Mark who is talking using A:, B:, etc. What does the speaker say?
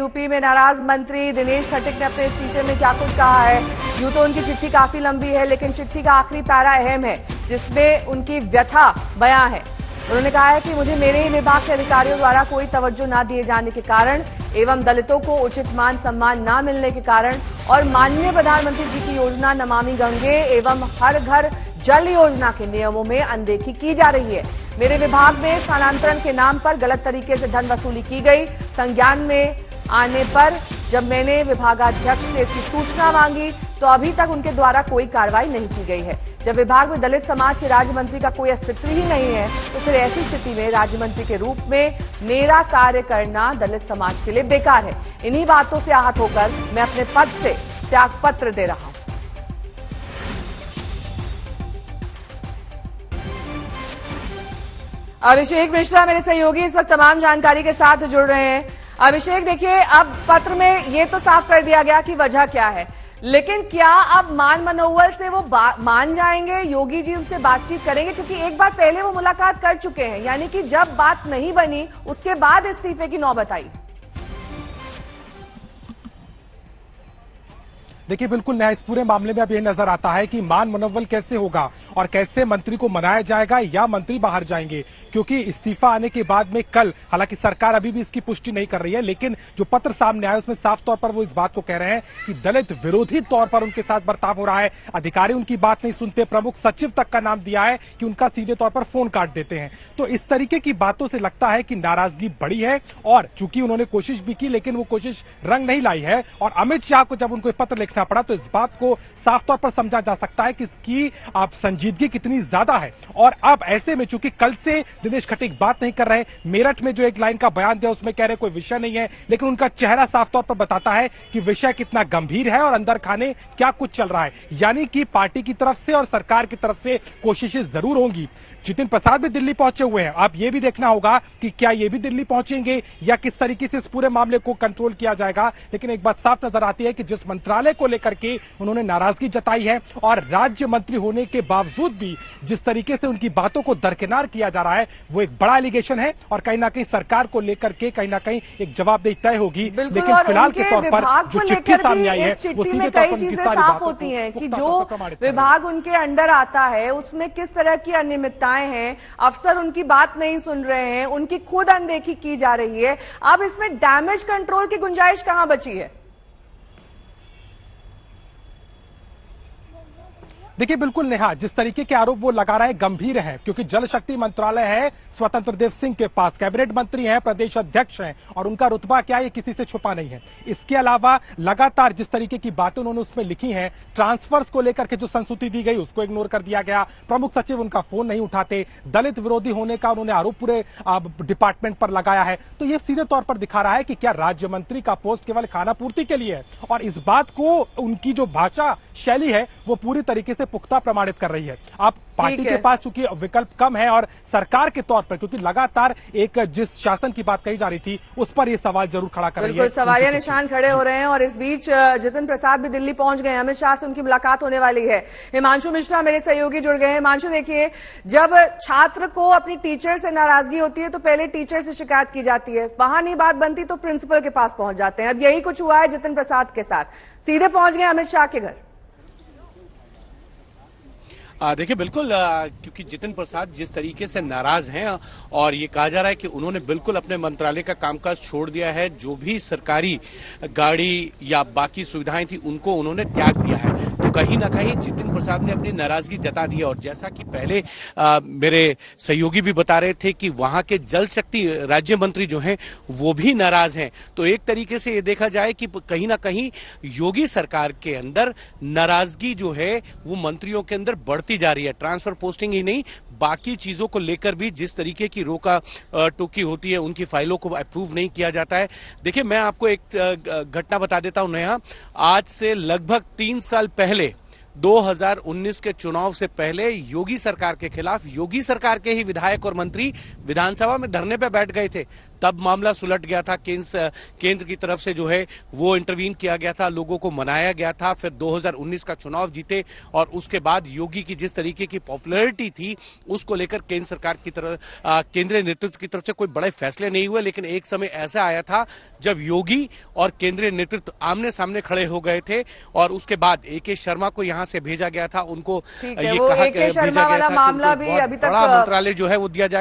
A: UP में नाराज मंत्री दिनेश खटिक ने अपने इस्तीफे में क्या कुछ कहा है। यूं तो उनकी चिट्ठी काफी लंबी है, लेकिन चिट्ठी का आखिरी पैरा अहम है, जिसमें उनकी व्यथा बयां है। उन्होंने कहा है कि मुझे मेरे ही विभाग के अधिकारियों द्वारा कोई तवज्जो न दिए जाने के कारण एवं दलितों को उचित मान सम्मान न मिलने के कारण और माननीय प्रधानमंत्री जी की योजना नमामि गंगे एवं हर घर जल योजना के नियमों में अनदेखी की जा रही है। मेरे विभाग में स्थानांतरण के नाम पर गलत तरीके से धन वसूली की गई। संज्ञान में आने पर जब मैंने विभागाध्यक्ष से इसकी सूचना मांगी तो अभी तक उनके द्वारा कोई कार्रवाई नहीं की गई है। जब विभाग में दलित समाज के राज्य मंत्री का कोई अस्तित्व ही नहीं है तो फिर ऐसी स्थिति में राज्य मंत्री के रूप में मेरा कार्य करना दलित समाज के लिए बेकार है। इन्हीं बातों से आहत होकर मैं अपने पद से त्यागपत्र दे रहा हूं। अभिषेक मिश्रा मेरे सहयोगी इस वक्त तमाम जानकारी के साथ जुड़ रहे हैं। अभिषेक, देखिए, अब पत्र में ये तो साफ कर दिया गया कि वजह क्या है, लेकिन क्या अब मान मनोवल से वो मान जाएंगे, योगी जी उनसे बातचीत करेंगे? क्योंकि एक बार पहले वो मुलाकात कर चुके हैं, यानी कि जब बात नहीं बनी उसके बाद इस्तीफे की नौबत आई।
B: देखिए, बिल्कुल नया इस पूरे मामले में अब यह नजर आता है कि मान मनोबल कैसे होगा और कैसे मंत्री को मनाया जाएगा या मंत्री बाहर जाएंगे, क्योंकि इस्तीफा आने के बाद में कल, हालांकि सरकार अभी भी इसकी पुष्टि नहीं कर रही है, लेकिन जो पत्र सामने आया उसमें साफ तौर पर वो इस बात को कह रहे हैं कि दलित विरोधी तौर पर उनके साथ बर्ताव हो रहा है। अधिकारी उनकी बात नहीं सुनते, प्रमुख सचिव तक का नाम दिया है कि उनका सीधे तौर पर फोन काट देते हैं। तो इस तरीके की बातों से लगता है कि नाराजगी बड़ी है और चूंकि उन्होंने कोशिश भी की लेकिन वो कोशिश रंग नहीं लाई है। और अमित शाह को जब उनको पत्र लिखना पड़ा तो इस बात को साफ तौर पर समझा जा सकता है कि इसकी आप संजीदगी कितनी ज्यादा है। और अब ऐसे में चूंकि कल से दिनेश खटिक बात नहीं कर रहे, मेरठ में जो एक लाइन का बयान दिया उसमें कह रहे कोई विषय नहीं है, लेकिन उनका चेहरा साफ तौर पर बताता है कि विषय कितना गंभीर है और अंदर खाने क्या कुछ चल रहा है। यानी कि पार्टी की तरफ से और सरकार की तरफ से कोशिशें जरूर होंगी। जितिन प्रसाद भी दिल्ली पहुंचे हुए हैं, आप ये भी देखना होगा कि क्या ये भी दिल्ली पहुंचेंगे या किस तरीके से इस पूरे मामले को कंट्रोल किया जाएगा। लेकिन एक बात साफ नजर आती है कि जिस मंत्रालय को लेकर के उन्होंने नाराजगी जताई है और राज्य मंत्री होने के बावजूद भी जिस तरीके से उनकी बातों को दरकिनार किया जा रहा है, वो एक बड़ा एलिगेशन है और कहीं ना कहीं सरकार को लेकर के कहीं ना कहीं एक जवाबदेही तय होगी। लेकिन फिलहाल के तौर पर जो चिट्ठी सामने आई है वो सीधे तौर पर उनकी सारी
A: साफ होती हैं कि जो विभाग उनके अंडर आता है उसमें किस तरह की अनियमितताएं हैं, अफसर उनकी बात नहीं सुन रहे हैं, उनकी खुद अनदेखी की जा रही है। अब इसमें डैमेज कंट्रोल की गुंजाइश कहां बची है?
B: देखिए, बिल्कुल नेहा, जिस तरीके के आरोप वो लगा रहा है गंभीर है, क्योंकि जल शक्ति मंत्रालय है स्वतंत्र देव सिंह के पास, कैबिनेट मंत्री हैं, प्रदेश अध्यक्ष हैं और उनका रुतबा क्या है ये किसी से छुपा नहीं है। इसके अलावा लगातार जिस तरीके की बातें उन्होंने उसमें लिखी हैं, ट्रांसफर्स को लेकर के जो संस्तुति दी गई उसको इग्नोर कर दिया गया, प्रमुख सचिव उनका फोन नहीं उठाते, दलित विरोधी होने का उन्होंने आरोप पूरे डिपार्टमेंट पर लगाया है। तो ये सीधे तौर पर दिखा रहा है कि क्या राज्य मंत्री का पोस्ट केवल खाना पूर्ति के लिए है और इस बात को उनकी जो भाषा शैली है वो पूरी तरीके से पुख्ता प्रमाणित कर रही है। आप पार्टी के पास चूंकि विकल्प कम है और सरकार के तौर पर क्योंकि लगातार एक जिस शासन की बात कही जा रही थी उस पर यह सवाल जरूर खड़ा कर रही है।
A: बिल्कुल सवालिया निशान खड़े हो रहे हैं और इस बीच जितिन प्रसाद भी दिल्ली पहुंच गए हैं, अमित शाह से उनकी मुलाकात होने वाली है। हिमांशु मिश्रा मेरे सहयोगी जुड़ गए हैं। हिमांशु, देखिए, जब छात्र को अपनी टीचर से नाराजगी होती है तो पहले टीचर से शिकायत की जाती है, वहां नहीं बात बनती तो प्रिंसिपल के पास पहुंच जाते हैं। अब यही कुछ हुआ है जितिन प्रसाद के साथ, सीधे पहुंच गए अमित शाह के घर।
C: देखिए, बिल्कुल, क्योंकि जितिन प्रसाद जिस तरीके से नाराज हैं और ये कहा जा रहा है कि उन्होंने बिल्कुल अपने मंत्रालय का कामकाज छोड़ दिया है, जो भी सरकारी गाड़ी या बाकी सुविधाएं थी उनको उन्होंने त्याग दिया है, तो कहीं ना कहीं जितिन प्रसाद ने अपनी नाराजगी जता दी है। और जैसा कि पहले मेरे सहयोगी भी बता रहे थे कि वहां के जल शक्ति राज्य मंत्री जो हैं वो भी नाराज हैं, तो एक तरीके से ये देखा जाए कि कहीं ना कहीं योगी सरकार के अंदर नाराजगी जो है वो मंत्रियों के अंदर बढ़ती जा रही है। ट्रांसफर पोस्टिंग ही नहीं, बाकी चीजों को लेकर भी जिस तरीके की रोका टोकी होती है, उनकी फाइलों को अप्रूव नहीं किया जाता है। देखिए, मैं आपको एक घटना बता देता हूं नेहा। आज से लगभग 3 साल पहले 2019 के चुनाव से पहले योगी सरकार के खिलाफ योगी सरकार के ही विधायक और मंत्री विधानसभा में धरने पे बैठ गए थे। तब मामला सुलट गया था, केंद्र की तरफ से जो है वो इंटरवीन किया गया था, लोगों को मनाया गया था। फिर 2019 का चुनाव जीते और उसके बाद योगी की जिस तरीके की पॉपुलैरिटी थी उसको लेकर केंद्र सरकार की तरफ, केंद्रीय नेतृत्व की तरफ से कोई बड़े फैसले नहीं हुए। लेकिन एक समय ऐसा आया था जब योगी और केंद्रीय नेतृत्व आमने सामने खड़े हो गए थे और उसके बाद ए.के. शर्मा को यहां से भेजा गया था। उनको ये कहा भेजा गया था कि उनको बहुत बड़ा मंत्रालय जो है वो दिया जाएगा।